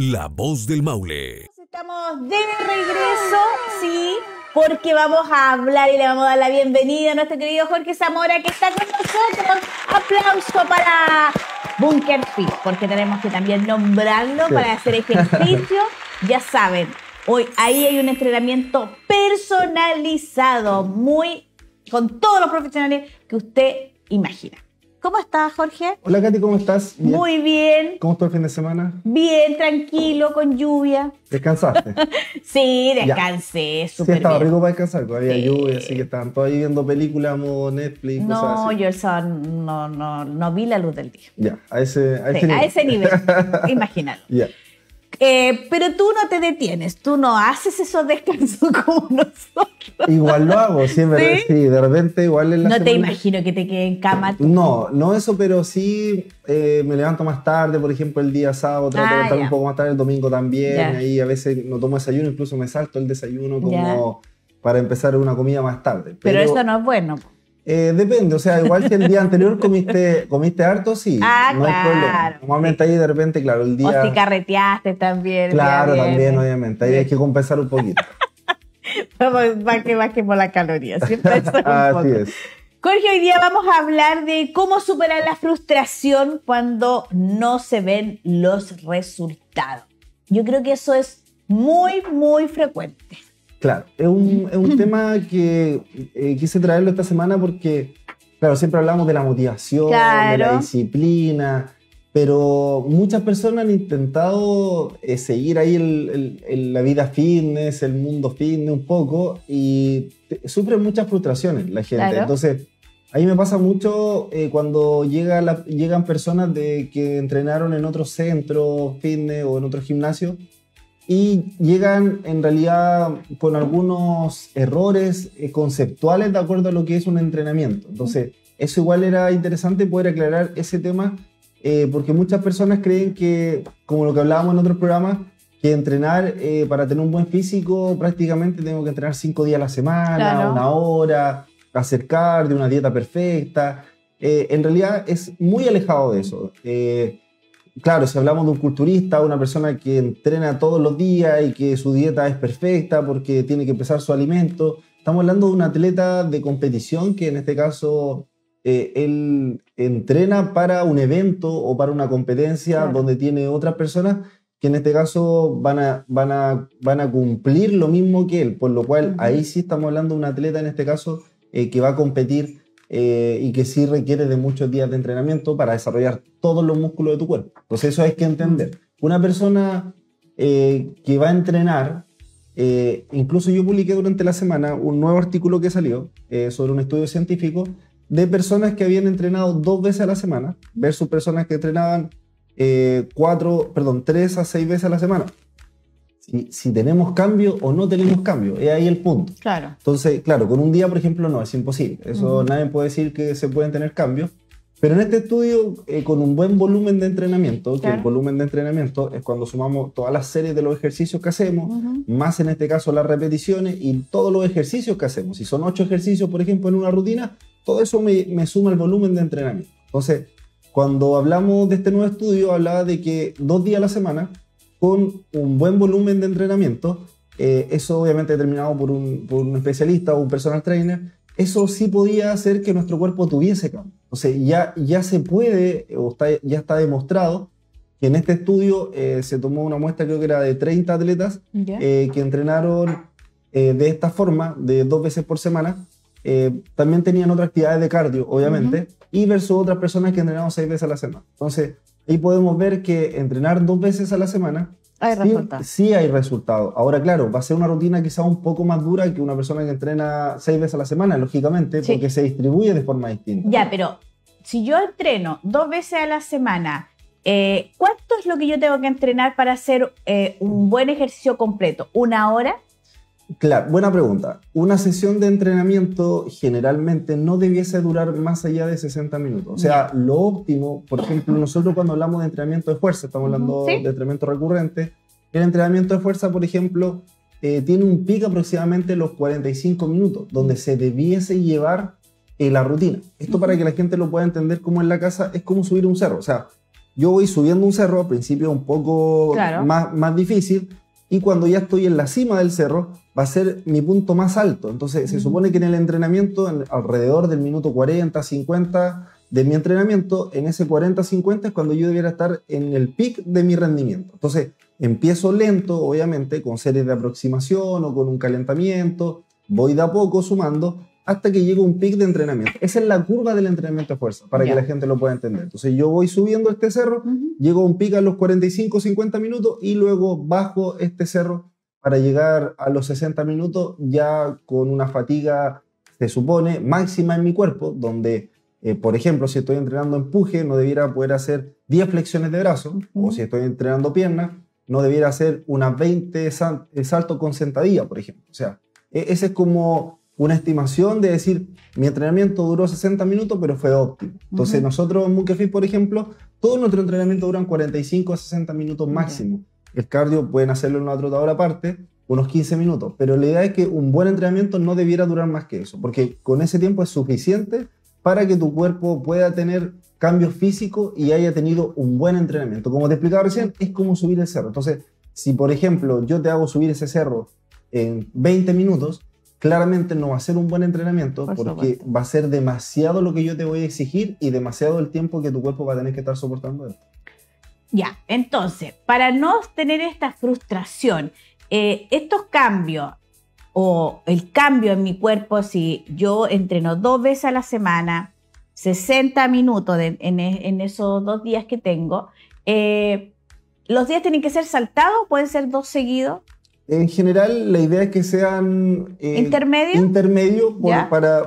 La Voz del Maule. Estamos de regreso, sí, porque vamos a hablar y le vamos a dar la bienvenida a nuestro querido Jorge Zamora, que está con nosotros. Aplauso para Bunker Fit, porque tenemos que también nombrarlo para hacer ejercicio. Ya saben, hoy ahí hay un entrenamiento personalizado, con todos los profesionales que usted imagina. ¿Cómo estás, Jorge? Hola, Katy, ¿cómo estás? Bien. Muy bien. ¿Cómo estuvo el fin de semana? Bien, tranquilo, con lluvia. ¿Descansaste? Sí, descansé, súper bien. Sí, estaba rico para descansar, todavía había lluvia, así que estaban todos ahí viendo películas, modo Netflix, cosas así. No, yo el sábado no vi la luz del día. Ya, a ese nivel. A ese nivel, imagínalo. Ya. Pero tú no te detienes, tú no haces esos descansos como nosotros. Igual lo hago, sí, de repente igual en la semana. No te imagino que te quede en cama tú. No eso, pero sí me levanto más tarde, por ejemplo, el día sábado, trato de levantarme un poco más tarde, el domingo también, ahí a veces no tomo desayuno, incluso me salto el desayuno como para empezar una comida más tarde. Pero eso no es bueno. Depende, o sea, igual que el día anterior comiste harto, sí, no hay problema. Normalmente ahí de repente, claro, el día... O si carreteaste también. Claro, también, obviamente, ahí hay que compensar un poquito. Para que bajemos la caloría, siempre eso un poco. Así es. Jorge, hoy día vamos a hablar de cómo superar la frustración cuando no se ven los resultados. Yo creo que eso es muy, muy frecuente. Claro, es un tema que quise traerlo esta semana porque, claro, siempre hablamos de la motivación, de la disciplina, pero muchas personas han intentado seguir ahí la vida fitness, el mundo fitness un poco, y sufren muchas frustraciones la gente. Claro. Entonces, ahí me pasa mucho cuando llegan personas que entrenaron en otros centros fitness o en otros gimnasios, y llegan en realidad con algunos errores conceptuales de acuerdo a lo que es un entrenamiento. Entonces, eso igual era interesante poder aclarar ese tema, porque muchas personas creen que, como lo que hablábamos en otros programas, que entrenar para tener un buen físico prácticamente tengo que entrenar 5 días a la semana, 1 hora, hacer cardio, una dieta perfecta. En realidad es muy alejado de eso. Claro, si hablamos de un culturista, una persona que entrena todos los días y que su dieta es perfecta porque tiene que pesar su alimento, estamos hablando de un atleta de competición que en este caso él entrena para un evento o para una competencia donde tiene otras personas que en este caso van a cumplir lo mismo que él, por lo cual ahí sí estamos hablando de un atleta en este caso que va a competir y que sí requiere de muchos días de entrenamiento para desarrollar todos los músculos de tu cuerpo. Entonces eso hay que entender. Una persona que va a entrenar, incluso yo publiqué durante la semana un nuevo artículo que salió sobre un estudio científico de personas que habían entrenado 2 veces a la semana versus personas que entrenaban 3 a 6 veces a la semana. Si tenemos cambio o no tenemos cambio, es ahí el punto. Claro. Entonces, claro, con un día, por ejemplo, no, es imposible. Eso nadie puede decir que se pueden tener cambios. Pero en este estudio, con un buen volumen de entrenamiento, que el volumen de entrenamiento es cuando sumamos todas las series de los ejercicios que hacemos, más en este caso las repeticiones y todos los ejercicios que hacemos. Si son 8 ejercicios, por ejemplo, en una rutina, todo eso me suma el volumen de entrenamiento. Entonces, cuando hablamos de este nuevo estudio, hablaba de que 2 días a la semana, con un buen volumen de entrenamiento, eso obviamente determinado por un especialista o un personal trainer, eso sí podía hacer que nuestro cuerpo tuviese cambio. O sea, ya se puede, ya está demostrado que en este estudio se tomó una muestra, creo que era de 30 atletas, que entrenaron de esta forma, de 2 veces por semana. También tenían otras actividades de cardio, obviamente, y versus otras personas que entrenaban 6 veces a la semana. Entonces, ahí podemos ver que entrenar 2 veces a la semana sí hay resultados. Ahora, claro, va a ser una rutina quizá un poco más dura que una persona que entrena 6 veces a la semana, lógicamente, porque se distribuye de forma distinta. Ya, pero si yo entreno 2 veces a la semana, ¿cuánto es lo que yo tengo que entrenar para hacer un buen ejercicio completo? ¿1 hora? Claro, buena pregunta. Una sesión de entrenamiento generalmente no debiese durar más allá de 60 minutos. O sea, lo óptimo, por ejemplo, nosotros cuando hablamos de entrenamiento de fuerza, estamos hablando de entrenamiento recurrente, el entrenamiento de fuerza, por ejemplo, tiene un pico aproximadamente los 45 minutos, donde se debiese llevar la rutina. Esto para que la gente lo pueda entender como en la casa, es como subir un cerro. O sea, yo voy subiendo un cerro, al principio un poco Claro. más difícil, y cuando ya estoy en la cima del cerro, va a ser mi punto más alto. Entonces, se supone que en el entrenamiento, alrededor del minuto 40, 50 de mi entrenamiento, en ese 40, 50 es cuando yo debiera estar en el pic de mi rendimiento. Entonces, empiezo lento, obviamente, con series de aproximación o con un calentamiento, voy de a poco sumando, hasta que llego a un pic de entrenamiento. Esa es la curva del entrenamiento de fuerza, para que la gente lo pueda entender. Entonces yo voy subiendo este cerro, llego a un pic a los 45, 50 minutos y luego bajo este cerro para llegar a los 60 minutos ya con una fatiga, se supone, máxima en mi cuerpo, donde, por ejemplo, si estoy entrenando empuje, no debiera poder hacer 10 flexiones de brazo, o si estoy entrenando pierna, no debiera hacer unas 20 saltos con sentadilla, por ejemplo. O sea, ese es como una estimación de decir, mi entrenamiento duró 60 minutos, pero fue óptimo. Entonces, nosotros en Bunker Fit, por ejemplo, todo nuestro entrenamiento duran 45 a 60 minutos máximo. El cardio pueden hacerlo en una trotadora aparte, unos 15 minutos. Pero la idea es que un buen entrenamiento no debiera durar más que eso, porque con ese tiempo es suficiente para que tu cuerpo pueda tener cambios físicos y haya tenido un buen entrenamiento. Como te explicaba recién, es como subir el cerro. Entonces, si por ejemplo yo te hago subir ese cerro en 20 minutos, claramente no va a ser un buen entrenamiento porque va a ser demasiado lo que yo te voy a exigir y demasiado el tiempo que tu cuerpo va a tener que estar soportando esto. Ya, entonces, para no tener esta frustración, estos cambios o el cambio en mi cuerpo, si yo entreno 2 veces a la semana, 60 minutos en esos 2 días que tengo, ¿los días tienen que ser saltados? ¿Pueden ser 2 seguidos? En general, la idea es que sean intermedio.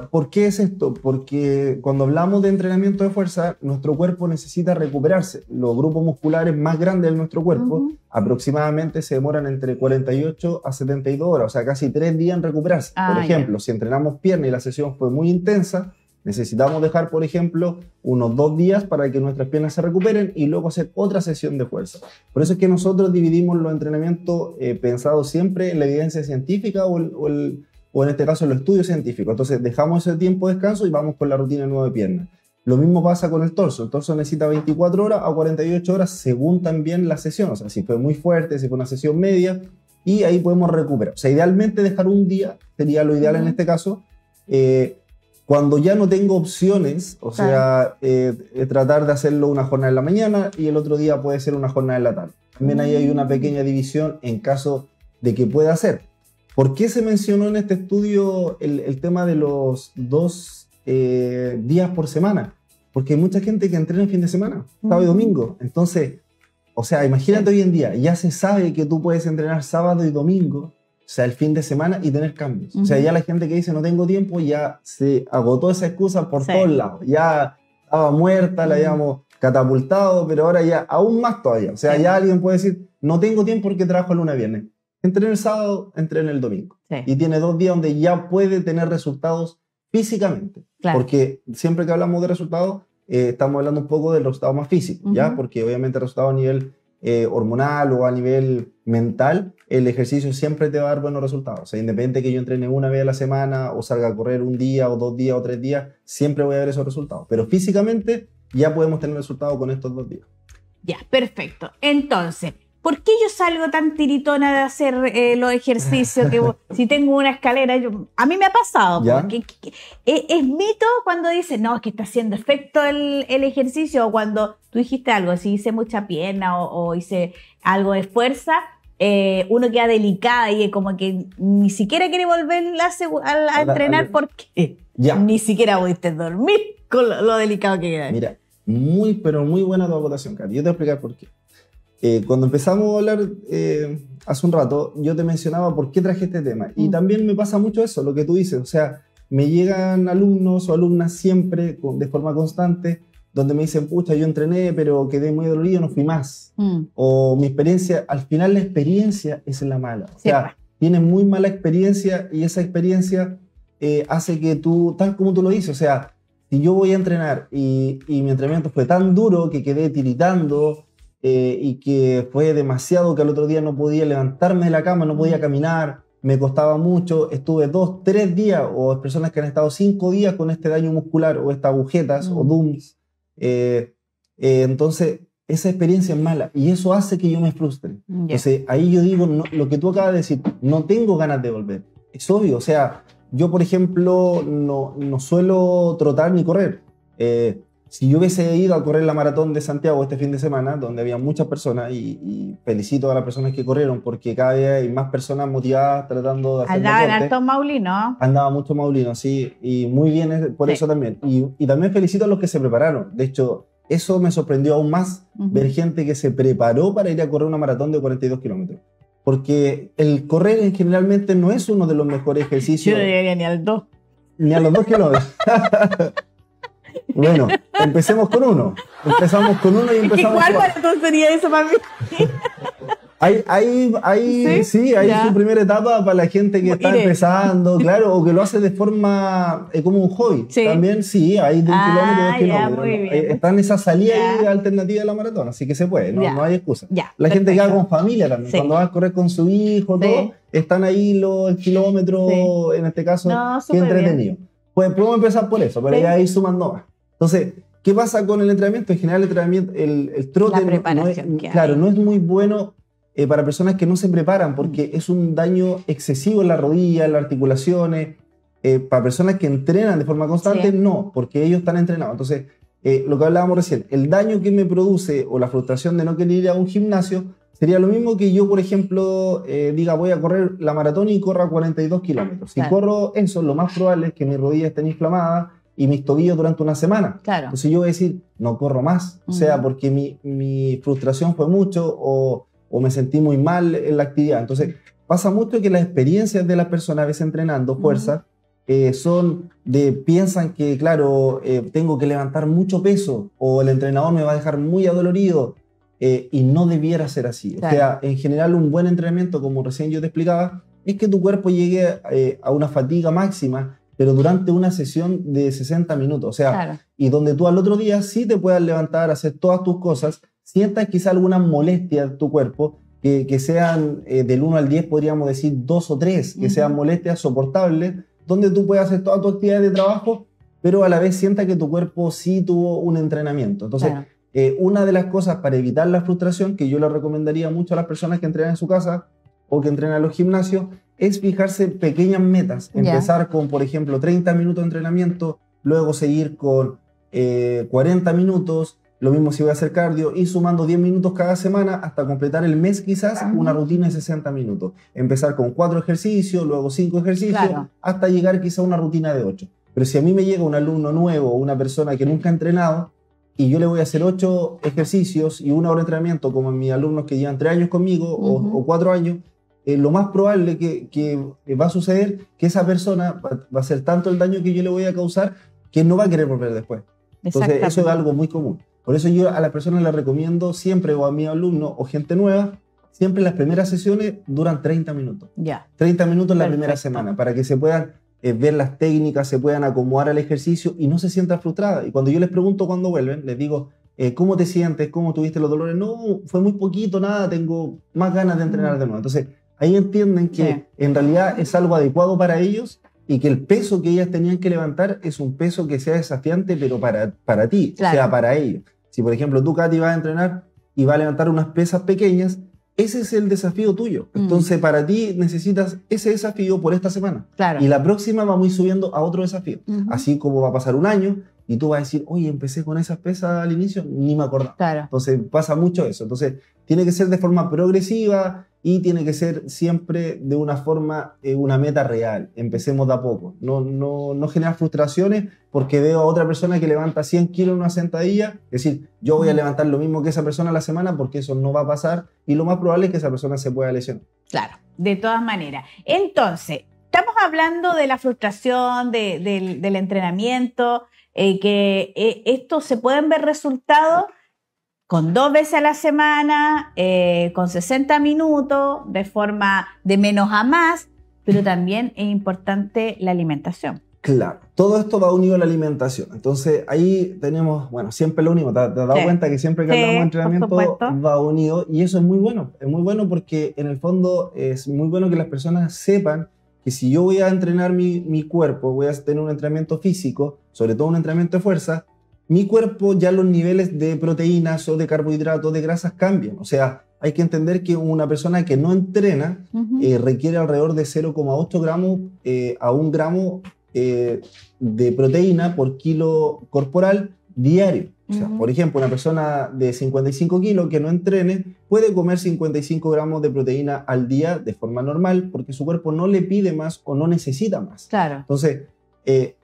¿Por qué es esto? Porque cuando hablamos de entrenamiento de fuerza, nuestro cuerpo necesita recuperarse. Los grupos musculares más grandes de nuestro cuerpo aproximadamente se demoran entre 48 a 72 horas, o sea, casi 3 días en recuperarse. Por ejemplo, si entrenamos pierna y la sesión fue muy intensa, necesitamos dejar, por ejemplo, unos 2 días para que nuestras piernas se recuperen y luego hacer otra sesión de fuerza. Por eso es que nosotros dividimos los entrenamientos pensados siempre en la evidencia científica o en este caso en los estudios científicos. Entonces dejamos ese tiempo de descanso y vamos con la rutina nueva de pierna. Lo mismo pasa con el torso. El torso necesita 24 horas a 48 horas según también la sesión. O sea, si fue muy fuerte, si fue una sesión media, y ahí podemos recuperar. O sea, idealmente dejar un día sería lo ideal en este caso. Cuando ya no tengo opciones, o sea, tratar de hacerlo una jornada en la mañana y el otro día puede ser una jornada en la tarde. También ahí hay una pequeña división en caso de que pueda hacer. ¿Por qué se mencionó en este estudio el tema de los 2 días por semana? Porque hay mucha gente que entrena en fin de semana, sábado y domingo. Entonces, o sea, imagínate hoy en día, ya se sabe que tú puedes entrenar sábado y domingo, o sea, el fin de semana y tener cambios. O sea, ya la gente que dice no tengo tiempo, ya se agotó esa excusa por todos lados. Ya estaba muerta, la habíamos catapultado, pero ahora ya aún más todavía. O sea, ya alguien puede decir, no tengo tiempo porque trabajo el lunes a viernes. Entrené el sábado, entrené el domingo. Y tiene 2 días donde ya puede tener resultados físicamente. Porque siempre que hablamos de resultados, estamos hablando un poco del resultado más físico, ¿ya? Porque obviamente el resultado a nivel hormonal o a nivel mental, el ejercicio siempre te va a dar buenos resultados. O sea, independiente de que yo entrene una vez a la semana o salga a correr un día o 2 días o 3 días, siempre voy a ver esos resultados. Pero físicamente ya podemos tener resultados con estos 2 días. Ya, perfecto. Entonces, ¿por qué yo salgo tan tiritona de hacer los ejercicios? Que si tengo una escalera, a mí me ha pasado. Porque es mito cuando dicen, no, es que está haciendo efecto el ejercicio, o cuando tú dijiste algo, si hice mucha pierna o hice algo de fuerza, uno queda delicada y como que ni siquiera quiere volver a entrenar porque ni siquiera pudiste dormir con lo delicado que queda. Mira, pero muy buena tu acotación, Cari. Yo te voy a explicar por qué. Cuando empezamos a hablar hace un rato, yo te mencionaba por qué traje este tema. Y también me pasa mucho eso, lo que tú dices. O sea, me llegan alumnos o alumnas siempre, de forma constante, donde me dicen, pucha, yo entrené, pero quedé muy dolorido, no fui más. O mi experiencia, al final la experiencia es la mala. O sea, tienes muy mala experiencia y esa experiencia hace que tú, tal como tú lo dices, o sea, si yo voy a entrenar y mi entrenamiento fue tan duro que quedé tiritando, y que fue demasiado que al otro día no podía levantarme de la cama, no podía caminar, me costaba mucho, estuve 2, 3 días, o personas que han estado 5 días con este daño muscular, o estas agujetas, o DUMS. Entonces, esa experiencia es mala y eso hace que yo me frustre. Entonces ahí yo digo, no, lo que tú acabas de decir, no tengo ganas de volver. Es obvio, o sea, yo por ejemplo no suelo trotar ni correr. Si yo hubiese ido a correr la maratón de Santiago este fin de semana, donde había muchas personas, y felicito a las personas que corrieron, porque cada vez hay más personas motivadas tratando de hacer Andaban deporte. hartos maulinos. Andaba mucho maulino, sí, y muy bien por eso también. Y también felicito a los que se prepararon. De hecho, eso me sorprendió aún más, ver gente que se preparó para ir a correr una maratón de 42 kilómetros. Porque el correr generalmente no es uno de los mejores ejercicios. Yo no llegué ni al 2. Ni a los 2 kilómetros. Bueno, empecemos con uno. Empezamos con uno y empezamos ¿Cuál con... maratón sería eso para mí? Hay su primera etapa para la gente que está empezando, claro, o que lo hace de forma como un hobby. Sí. También sí, hay de un kilómetro, 2 kilómetros. Muy bien. Están esas salidas alternativas de la maratón, así que se puede, no hay excusa. La gente que va con familia también, cuando va a correr con su hijo, todo, están ahí los kilómetros, en este caso, qué entretenido. Pues podemos empezar por eso, pero ya ir sumando más. Entonces, ¿qué pasa con el entrenamiento? En general, el entrenamiento, el trote no es muy bueno para personas que no se preparan, porque es un daño excesivo en la rodilla, en las articulaciones. Para personas que entrenan de forma constante, no, porque ellos están entrenados. Entonces, lo que hablábamos recién, el daño que me produce o la frustración de no querer ir a un gimnasio sería lo mismo que yo, por ejemplo, diga voy a correr la maratón y corro a 42 kilómetros. Si corro eso, lo más probable es que mis rodillas estén inflamadas y mis tobillos durante una semana. Entonces yo voy a decir, no corro más, o sea, porque mi frustración fue mucho o me sentí muy mal en la actividad. Entonces pasa mucho que las experiencias de las personas a veces entrenando fuerza piensan que, claro, tengo que levantar mucho peso o el entrenador me va a dejar muy adolorido. Y no debiera ser así. O sea, en general un buen entrenamiento, como recién yo te explicaba, es que tu cuerpo llegue a una fatiga máxima, pero durante una sesión de 60 minutos. O sea, y donde tú al otro día sí te puedas levantar, hacer todas tus cosas, sientas quizá alguna molestia en tu cuerpo, que sean del 1 al 10, podríamos decir 2 o 3, que sean molestias soportables, donde tú puedas hacer toda tu actividad de trabajo, pero a la vez sientas que tu cuerpo sí tuvo un entrenamiento. Entonces, una de las cosas para evitar la frustración, que yo le recomendaría mucho a las personas que entrenan en su casa o que entrenan en los gimnasios, es fijarse pequeñas metas. Empezar con, por ejemplo, 30 minutos de entrenamiento, luego seguir con 40 minutos, lo mismo si voy a hacer cardio, y sumando 10 minutos cada semana hasta completar el mes quizás una rutina de 60 minutos. Empezar con 4 ejercicios, luego 5 ejercicios, hasta llegar quizá a una rutina de 8. Pero si a mí me llega un alumno nuevo o una persona que nunca ha entrenado, y yo le voy a hacer 8 ejercicios y 1 hora de entrenamiento, como mis alumnos que llevan 3 años conmigo o 4 años, lo más probable que va a suceder que esa persona va a hacer tanto el daño que yo le voy a causar que no va a querer volver después. Entonces eso es algo muy común. Por eso yo a las personas les recomiendo siempre, o a mis alumnos o gente nueva, siempre las primeras sesiones duran 30 minutos. 30 minutos en la primera semana, para que se puedan ver las técnicas, se puedan acomodar al ejercicio y no se sientan frustradas. Y cuando yo les pregunto cuando vuelven, les digo, ¿cómo te sientes? ¿Cómo tuviste los dolores? No, fue muy poquito, nada, tengo más ganas de entrenar de nuevo. Entonces, ahí entienden que en realidad es algo adecuado para ellos y que el peso que ellas tenían que levantar es un peso que sea desafiante, pero para ti, o sea, para ellos. Si, por ejemplo, tú, Katy, vas a entrenar y vas a levantar unas pesas pequeñas, ese es el desafío tuyo. Entonces, para ti necesitas ese desafío por esta semana. Y la próxima vamos a ir subiendo a otro desafío. Así como va a pasar un año y tú vas a decir, oye, empecé con esas pesas al inicio, ni me acordaba. Entonces, pasa mucho eso. Entonces, tiene que ser de forma progresiva y tiene que ser siempre de una forma, una meta real. Empecemos de a poco. No generar frustraciones porque veo a otra persona que levanta 100 kilos en una sentadilla. Es decir, yo voy a levantar lo mismo que esa persona a la semana porque eso no va a pasar y lo más probable es que esa persona se pueda lesionar. Claro, de todas maneras. Entonces, estamos hablando de la frustración, del entrenamiento, que esto se pueden ver resultados con 2 veces a la semana, con 60 minutos, de forma de menos a más, pero también es importante la alimentación. Claro, todo esto va unido a la alimentación. Entonces ahí tenemos, bueno, siempre lo único, ¿te has dado cuenta que siempre que hablamos de entrenamiento va unido? Y eso es muy bueno porque en el fondo es muy bueno que las personas sepan que si yo voy a entrenar mi cuerpo, voy a tener un entrenamiento físico, sobre todo un entrenamiento de fuerza, mi cuerpo ya los niveles de proteínas o de carbohidratos, de grasas cambian. O sea, hay que entender que una persona que no entrena requiere alrededor de 0,8 gramos a 1 gramo de proteína por kilo corporal diario. O sea, por ejemplo, una persona de 55 kilos que no entrene puede comer 55 gramos de proteína al día de forma normal porque su cuerpo no le pide más o no necesita más. Claro. Entonces,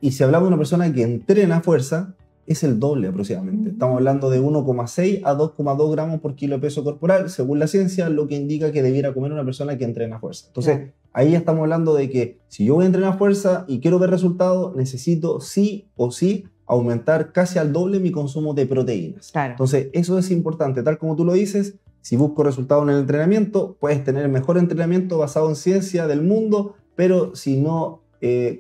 y si hablamos de una persona que entrena fuerza, es el doble aproximadamente. Estamos hablando de 1,6 a 2,2 gramos por kilo de peso corporal, según la ciencia, lo que indica que debiera comer una persona que entrena fuerza. Entonces, ahí estamos hablando de que si yo voy a entrenar fuerza y quiero ver resultados, necesito sí o sí aumentar casi al doble mi consumo de proteínas. Claro. Entonces, eso es importante. Tal como tú lo dices, si busco resultados en el entrenamiento, puedes tener el mejor entrenamiento basado en ciencia del mundo, pero si no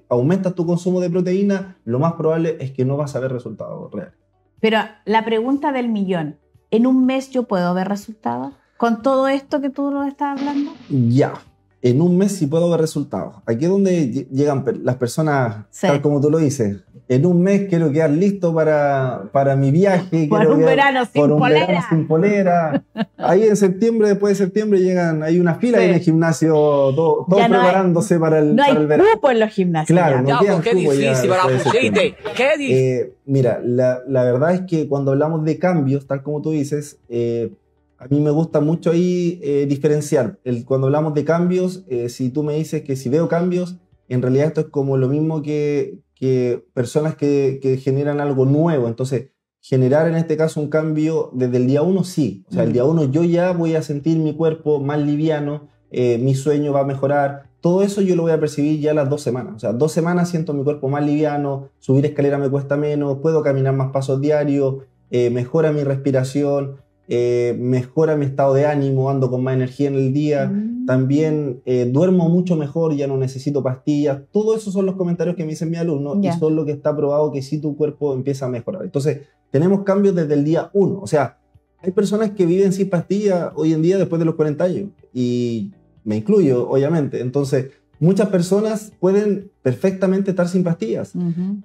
aumentas tu consumo de proteína, lo más probable es que no vas a ver resultados reales. Pero la pregunta del millón, ¿en un mes yo puedo ver resultados? ¿Con todo esto que tú nos estás hablando? Ya. En un mes sí puedo ver resultados. Aquí es donde llegan las personas, tal como tú lo dices. En un mes quiero quedar listo para mi viaje. Por un verano sin polera. Ahí en septiembre, después de septiembre, hay una fila en el gimnasio, todos preparándose para el verano. No hay cupo en los gimnasios. Claro, no quedan qué cupo difícil para la pusiste. Qué difícil. Mira, la verdad es que cuando hablamos de cambios, tal como tú dices, a mí me gusta mucho ahí diferenciar. Cuando hablamos de cambios, si tú me dices que si veo cambios, en realidad esto es como lo mismo que personas que generan algo nuevo. Entonces, generar en este caso un cambio desde el día 1, sí. O sea, el día 1 yo ya voy a sentir mi cuerpo más liviano, mi sueño va a mejorar. Todo eso yo lo voy a percibir ya las 2 semanas. O sea, 2 semanas siento mi cuerpo más liviano, subir escalera me cuesta menos, puedo caminar más pasos diarios, mejora mi respiración, mejora mi estado de ánimo, ando con más energía en el día, también duermo mucho mejor, ya no necesito pastillas. Todo eso son los comentarios que me dicen mis alumnos y son lo que está probado que sí tu cuerpo empieza a mejorar. Entonces, tenemos cambios desde el día 1. O sea, hay personas que viven sin pastillas hoy en día después de los 40 años y me incluyo, obviamente. Entonces, muchas personas pueden perfectamente estar sin pastillas.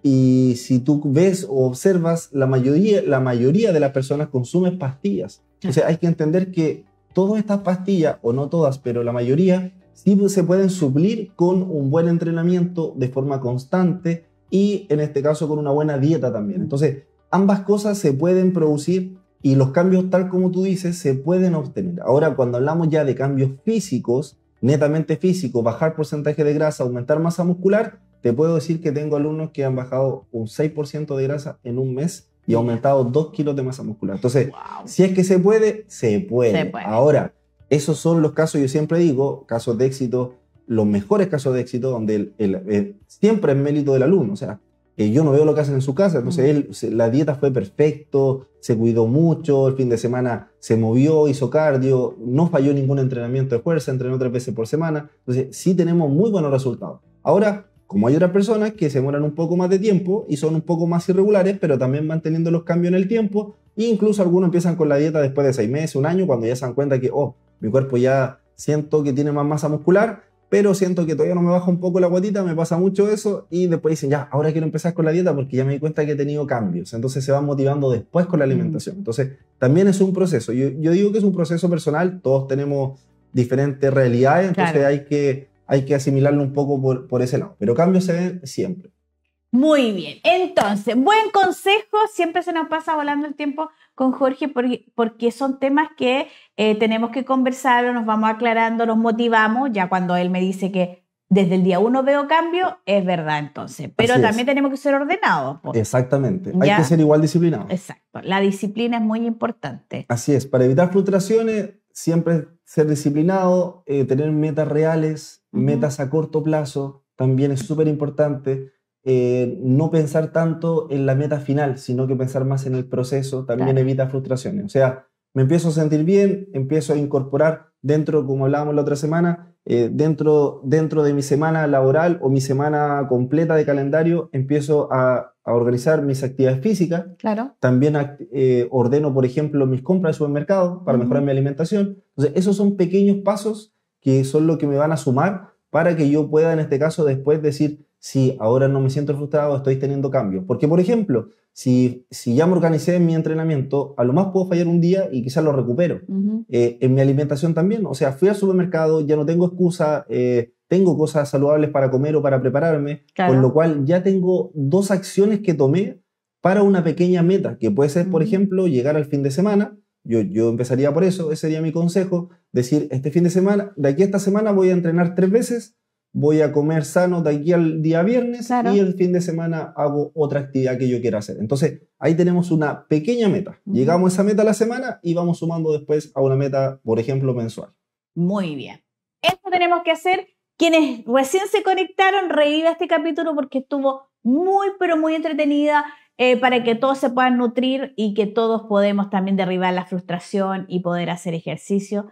Y si tú ves o observas, la mayoría de las personas consumen pastillas. O sea, hay que entender que todas estas pastillas, o no todas, pero la mayoría, sí se pueden suplir con un buen entrenamiento de forma constante y, en este caso, con una buena dieta también. Entonces, ambas cosas se pueden producir y los cambios, tal como tú dices, se pueden obtener. Ahora, cuando hablamos ya de cambios físicos, netamente físico, bajar porcentaje de grasa, aumentar masa muscular, te puedo decir que tengo alumnos que han bajado un 6% de grasa en un mes y aumentado 2 kilos de masa muscular. Entonces, si es que se puede, se puede. Ahora, esos son los casos, yo siempre digo, casos de éxito, los mejores casos de éxito, donde siempre es mérito del alumno. O sea, yo no veo lo que hacen en su casa. Entonces, la dieta fue perfecto, se cuidó mucho, el fin de semana se movió, hizo cardio, no falló ningún entrenamiento de fuerza, entrenó 3 veces por semana. Entonces, sí tenemos muy buenos resultados. Ahora, como hay otras personas que se demoran un poco más de tiempo y son un poco más irregulares, pero también van teniendo los cambios en el tiempo, e incluso algunos empiezan con la dieta después de 6 meses, un año, cuando ya se dan cuenta que, mi cuerpo ya siento que tiene más masa muscular, pero siento que todavía no me baja un poco la guatita, me pasa mucho eso, y después dicen, ya, ahora quiero empezar con la dieta porque ya me di cuenta que he tenido cambios. Entonces se van motivando después con la alimentación. Entonces, también es un proceso. Yo digo que es un proceso personal, todos tenemos diferentes realidades, entonces hay que asimilarlo un poco por ese lado. Pero cambios se ven siempre. Muy bien. Entonces, buen consejo. Siempre se nos pasa volando el tiempo con Jorge porque son temas que tenemos que conversar, nos vamos aclarando, nos motivamos. Ya cuando él me dice que desde el día 1 veo cambio, es verdad entonces. Pero también tenemos que ser ordenados. Exactamente. Hay que ser igual disciplinados. Exacto. La disciplina es muy importante. Así es. Para evitar frustraciones, siempre ser disciplinado, tener metas reales, metas a corto plazo, también es súper importante. No pensar tanto en la meta final, sino que pensar más en el proceso, también evita frustraciones. O sea, me empiezo a sentir bien, empiezo a incorporar dentro, como hablábamos la otra semana, dentro de mi semana laboral o mi semana completa de calendario, empiezo a organizar mis actividades físicas. También ordeno, por ejemplo, mis compras de supermercado para mejorar mi alimentación. Entonces, esos son pequeños pasos que son lo que me van a sumar para que yo pueda, en este caso, después decir, sí, ahora no me siento frustrado, estoy teniendo cambios. Porque, por ejemplo, si ya me organicé en mi entrenamiento, a lo más puedo fallar un día y quizás lo recupero. En mi alimentación también, o sea, fui al supermercado, ya no tengo excusa, tengo cosas saludables para comer o para prepararme, con lo cual ya tengo 2 acciones que tomé para una pequeña meta, que puede ser, por ejemplo, llegar al fin de semana. Yo empezaría por eso, ese sería mi consejo, decir, este fin de semana, de aquí a esta semana voy a entrenar 3 veces, voy a comer sano de aquí al día viernes y el fin de semana hago otra actividad que yo quiera hacer. Entonces, ahí tenemos una pequeña meta. Llegamos a esa meta a la semana y vamos sumando después a una meta, por ejemplo, mensual. Muy bien. Esto tenemos que hacer. Quienes recién se conectaron, reviva este capítulo porque estuvo muy, pero muy entretenida para que todos se puedan nutrir y que todos podemos también derribar la frustración y poder hacer ejercicio,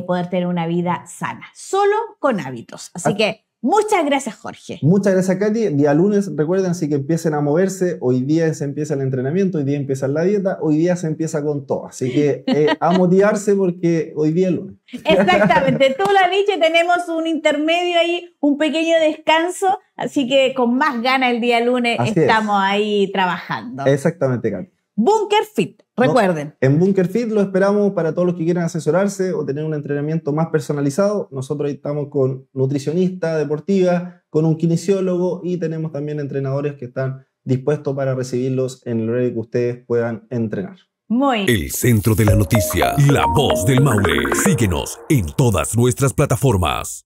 poder tener una vida sana, solo con hábitos. Así que muchas gracias, Jorge. Muchas gracias, Katy. Día lunes, recuerden, así que empiecen a moverse. Hoy día se empieza el entrenamiento, hoy día empieza la dieta, hoy día se empieza con todo. Así que a motivarse porque hoy día es lunes. Exactamente, tú lo has dicho, tenemos un intermedio ahí, un pequeño descanso, así que con más ganas el día lunes estamos ahí trabajando. Exactamente, Katy. Bunker Fit, recuerden. En Bunker Fit lo esperamos para todos los que quieran asesorarse o tener un entrenamiento más personalizado. Nosotros ahí estamos con nutricionista deportiva, con un kinesiólogo y tenemos también entrenadores que están dispuestos para recibirlos en el horario que ustedes puedan entrenar. Muy bien. El centro de la noticia, la voz del Maule. Síguenos en todas nuestras plataformas.